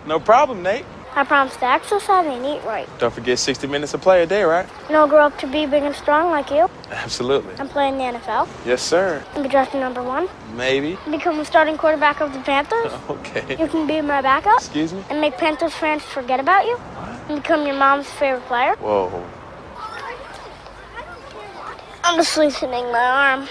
No problem, Nate. I promise to exercise and eat right. Don't forget 60 minutes of play a day, right? And I'll grow up to be big and strong like you. Absolutely. And play in the NFL. Yes, sir. And be drafted #1. Maybe. And become the starting quarterback of the Panthers. Okay. You can be my backup. Excuse me? And make Panthers fans forget about you. And become your mom's favorite player. Whoa. I'm just loosening my arm.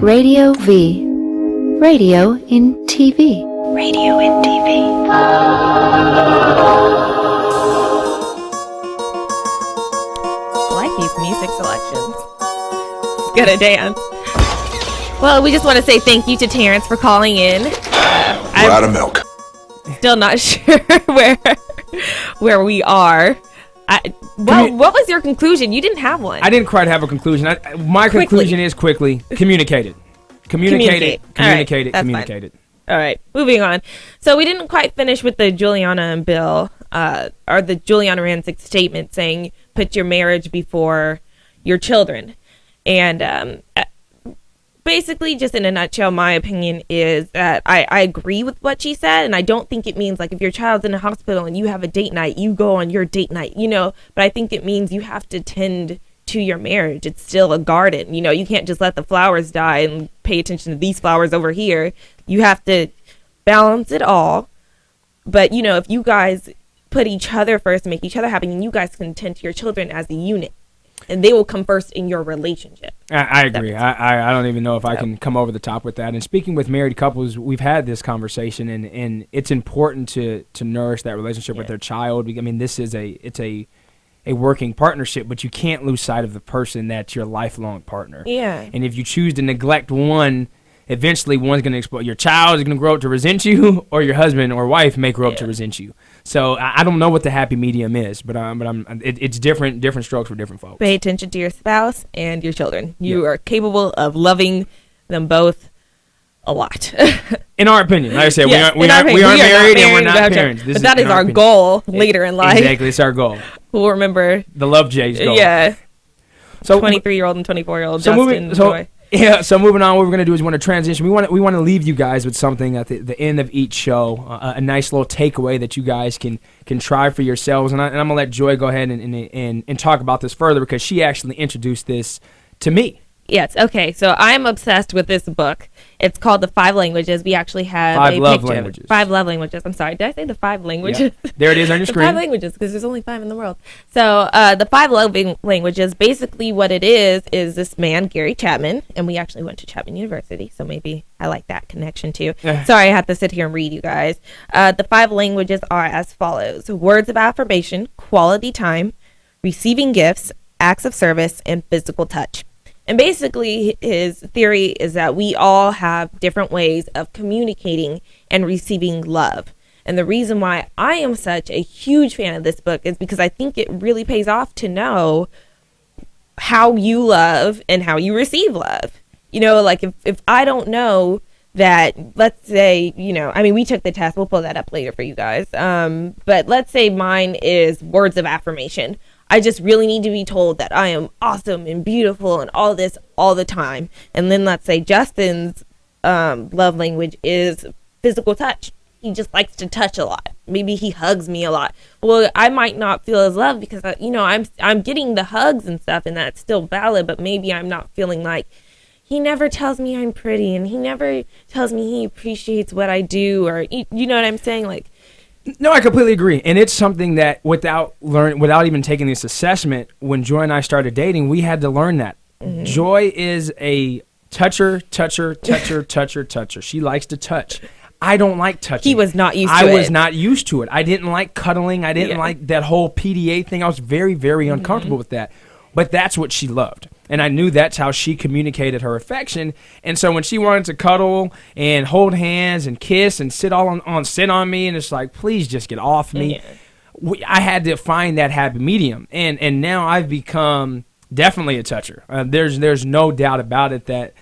TradioV. Radio in TV. Radio in TV. I like these music selections. It's good a dance. Well, we just want to say thank you to Terrence for calling in. We're out of milk. Still not sure where we are. What was your conclusion? You didn't have one. I didn't quite have a conclusion. My conclusion is quickly communicate it. Communicate it. All right, moving on. So we didn't quite finish with the Juliana and Bill, or the Juliana Rancic statement saying put your marriage before your children. And basically, just in a nutshell, my opinion is that I agree with what she said, and I don't think it means like if your child's in a hospital and you have a date night, you go on your date night, but I think it means you have to tend to your marriage. It's still a garden. You can't just let the flowers die and pay attention to these flowers over here. You have to balance it all. But, if you guys put each other first and make each other happy, and you guys can tend to your children as a unit, and they will come first in your relationship. I agree. I don't even know if I can come over the top with that. And speaking with married couples, we've had this conversation, and it's important to nourish that relationship with their child. I mean, this is a working partnership, but you can't lose sight of the person that's your lifelong partner. Yeah. And if you choose to neglect one, eventually one's going to explode. Your child is going to grow up to resent you, or your husband or wife may grow up to resent you. So I don't know what the happy medium is, but it's different strokes for different folks. Pay attention to your spouse and your children. You are capable of loving them both a lot. In our opinion, like I said, yes, we aren't married and we're not parents. But that is our goal later in life. Exactly, it's our goal. We'll remember the Love J's goal. Yeah. So 23-year-old and 24-year-old Justin Joy. Yeah, so moving on, what we're going to do is we want to transition. We want to leave you guys with something at the end of each show, a nice little takeaway that you guys can try for yourselves. And I'm going to let Joy go ahead and talk about this further because she actually introduced this to me. Yes. Okay. So I'm obsessed with this book. It's called The 5 Languages. We actually have Five a Love picture Languages. 5 Love Languages. I'm sorry. Did I say the 5 languages? Yep. There it is on your The screen. 5 languages, because there's only 5 in the world. So the 5 Love Languages, basically what it is this man, Gary Chapman, and we actually went to Chapman University, so maybe I like that connection too. Sorry, I have to sit here and read you guys. The 5 languages are as follows: words of affirmation, quality time, receiving gifts, acts of service, and physical touch. And basically, his theory is that we all have different ways of communicating and receiving love. And the reason why I am such a huge fan of this book is because I think it really pays off to know how you love and how you receive love. You know, like if I don't know that, let's say, you know, I mean, we took the test. We'll pull that up later for you guys. But let's say mine is words of affirmation. I just really need to be told that I am awesome and beautiful and all this all the time. And then let's say Justin's love language is physical touch. He just likes to touch a lot. Maybe he hugs me a lot. Well, I might not feel his love because, you know, I'm getting the hugs and stuff, and that's still valid. But maybe I'm not feeling like he never tells me I'm pretty, and he never tells me he appreciates what I do, or you know what I'm saying, like. No, I completely agree, and it's something that without even taking this assessment, when Joy and I started dating, we had to learn that. Mm-hmm. Joy is a toucher. She likes to touch. I don't like touching. He was not used to it. I was not used to it. I didn't like cuddling. I didn't like that whole PDA thing. I was very, very uncomfortable with that. But that's what she loved. And I knew that's how she communicated her affection. And so when she wanted to cuddle and hold hands and kiss and sit on me, and it's like, please just get off me. Yeah. I had to find that happy medium. And now I've become definitely a toucher. There's no doubt about it that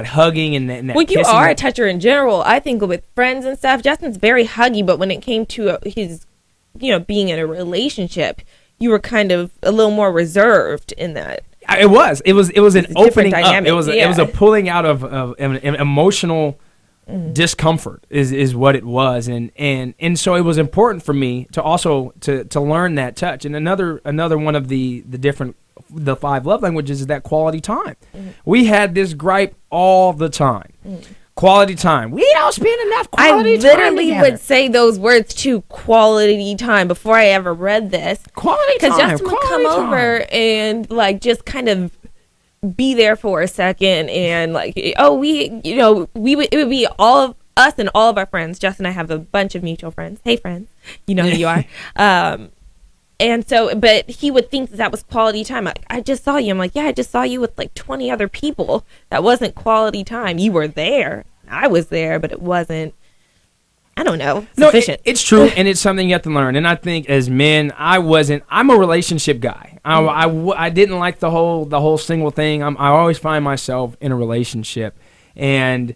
hugging and that well, you kissing. are a toucher in general. I think with friends and stuff, Justin's very huggy, but when it came to his, you know, being in a relationship, you were kind of a little more reserved in that. It was an opening up. It was a pulling out of an emotional discomfort is what it was, and so it was important for me to also to learn that touch. And another one of the 5 love languages is that quality time. We had this gripe all the time. Quality time. We don't spend enough quality time. I literally would say those words too, quality time, before I ever read this. Quality time. Because Justin would come over and like just kind of be there for a second, and like, oh, it would be all of us and all of our friends. Justin and I have a bunch of mutual friends. Hey, friends, you know who you are. And so, but he would think that was quality time. I just saw you. I'm like, yeah, I just saw you with like 20 other people. That wasn't quality time. You were there. I was there, but it wasn't, I don't know, sufficient. No, it's true, and it's something you have to learn. And I think as men, I'm a relationship guy. I didn't like the whole single thing. I always find myself in a relationship, and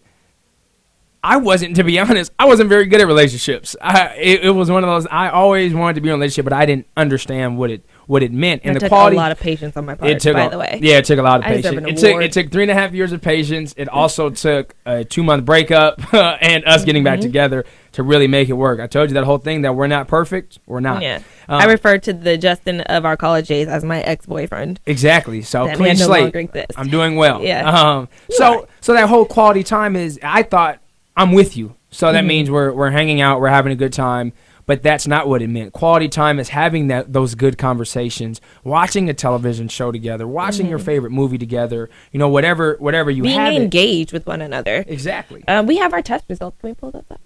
to be honest, I wasn't very good at relationships. It was one of those, I always wanted to be in a relationship, but I didn't understand what it meant. And it took quality, a lot of patience on my part, by the way. Yeah, it took a lot of patience. It took 3.5 years of patience. It also took a 2-month breakup and us getting back together to really make it work. I told you that whole thing that we're not perfect. We're not. Yeah. I referred to the Justin of our college days as my ex-boyfriend. Exactly. So that clean man no slate. longer exists. I'm doing well. Yeah. So that whole quality time is, I thought, I'm with you. So that means we're hanging out, we're having a good time, but that's not what it meant. Quality time is having those good conversations, watching a television show together, watching your favorite movie together, you know, whatever you have. Being engaged with one another. Exactly. We have our test results. Can we pull those up?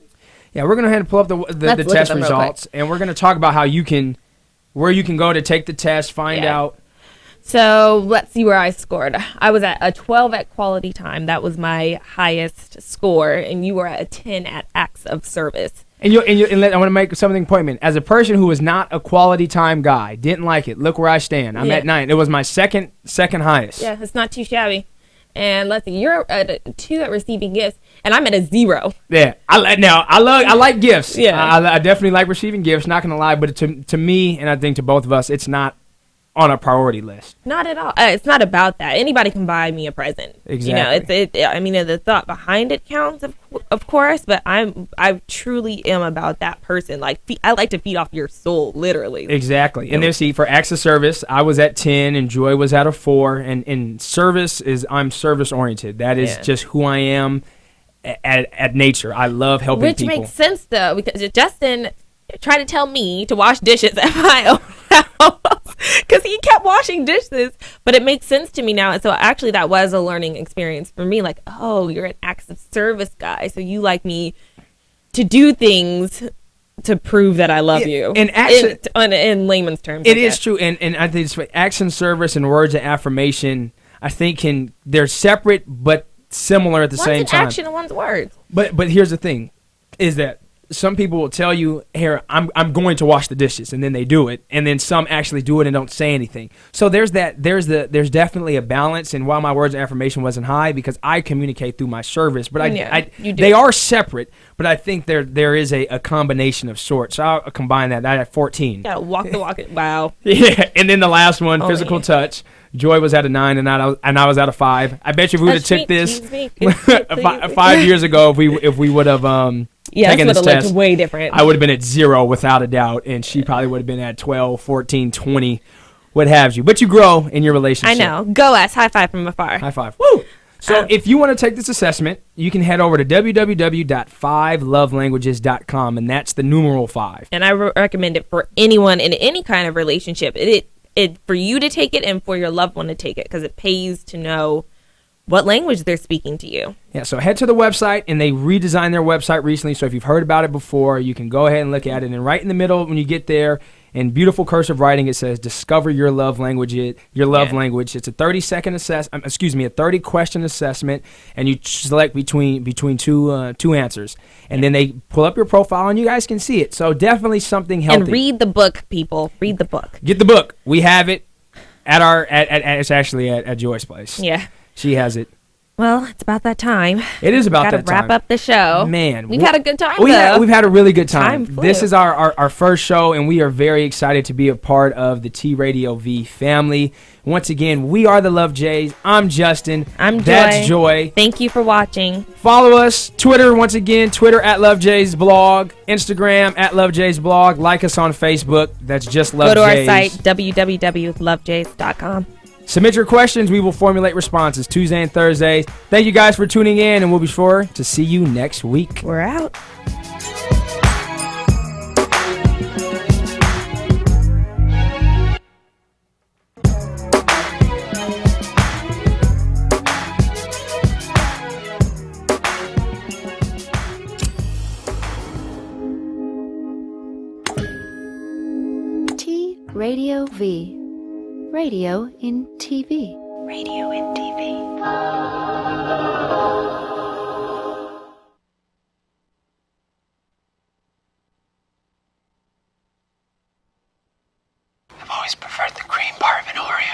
Yeah, we're going to go ahead and pull up the test results, and we're going to talk about where you can go to take the test, find out. So let's see where I scored. I was at a 12 at quality time. That was my highest score, and you were at a 10 at acts of service. And I want to make something appointment. As a person who was not a quality time guy, didn't like it. Look where I stand. I'm at 9. It was my second highest. Yeah, it's not too shabby. And let's see, you're at a 2 at receiving gifts, and I'm at a 0. Yeah, I like gifts. Yeah, I definitely like receiving gifts. Not gonna lie, but to me, and I think to both of us, it's not on a priority list. Not at all. It's not about that. Anybody can buy me a present. Exactly. I mean, the thought behind it counts, of course, but I truly am about that person. Like, I like to feed off your soul, literally. Exactly. And then see, for acts of service, I was at 10 and Joy was at a 4. And service I'm service oriented. That is just who I am at nature. I love helping people. Which makes sense, though, because Justin tried to tell me to wash dishes at my own house because he kept washing dishes, but it makes sense to me now. And so actually that was a learning experience for me. Like, oh, you're an acts of service guy, so you like me to do things to prove that I love you. And action, in layman's terms, it is true. And I think it's action service and words of affirmation, I think they're separate but similar at the same time. One's action and one's words. But here's the thing, is that some people will tell you, here, I'm going to wash the dishes, and then they do it, and then some actually do it and don't say anything. So there's definitely a balance. And while my words of affirmation wasn't high, because I communicate through my service, but they are separate. But I think there is a combination of sorts. So I'll combine that. I had 14. Yeah, walk the walk. Wow. Yeah, and then the last one, physical touch. Joy was at a 9, and I was at a 5. I bet you if we would have took this 5 years ago, if we would have taken this test, looked way different. I would have been at 0 without a doubt, and she probably would have been at 12, 14, 20, what have you. But you grow in your relationship. I know. Go us. High five from afar. High five. Woo! So if you want to take this assessment, you can head over to www.5lovelanguages.com, and that's the numeral 5. And I recommend it for anyone in any kind of relationship. It for you to take it and for your loved one to take it, because it pays to know what language they're speaking to you. Yeah, so head to the website, and they redesigned their website recently, so if you've heard about it before, you can go ahead and look at it. And right in the middle, when you get there, in beautiful cursive writing, it says, discover your love language. Language. It's a 30-second a 30-question assessment, and you select between two answers. And then they pull up your profile, and you guys can see it. So definitely something healthy. And read the book, people. Read the book. Get the book. We have it at it's actually at Joy's place. Yeah. She has it. Well, it's about that time. It is about that time. Got to wrap up the show. Man. We've had a good time, We've had a really good time. Time This flew. is our first show, and we are very excited to be a part of the TradioV family. Once again, we are the Love Jays. I'm Justin. I'm Joy. That's Joy. Thank you for watching. Follow us. Twitter, once again, Twitter at LoveJaysBlog. Instagram at LoveJaysBlog. Like us on Facebook. That's just Love Jays. Go to our site, www.lovejays.com. Submit your questions. We will formulate responses Tuesday and Thursday. Thank you guys for tuning in, and we'll be sure to see you next week. We're out. TradioV. Radio in TV. Radio in TV. I've always preferred the cream part of an Oreo.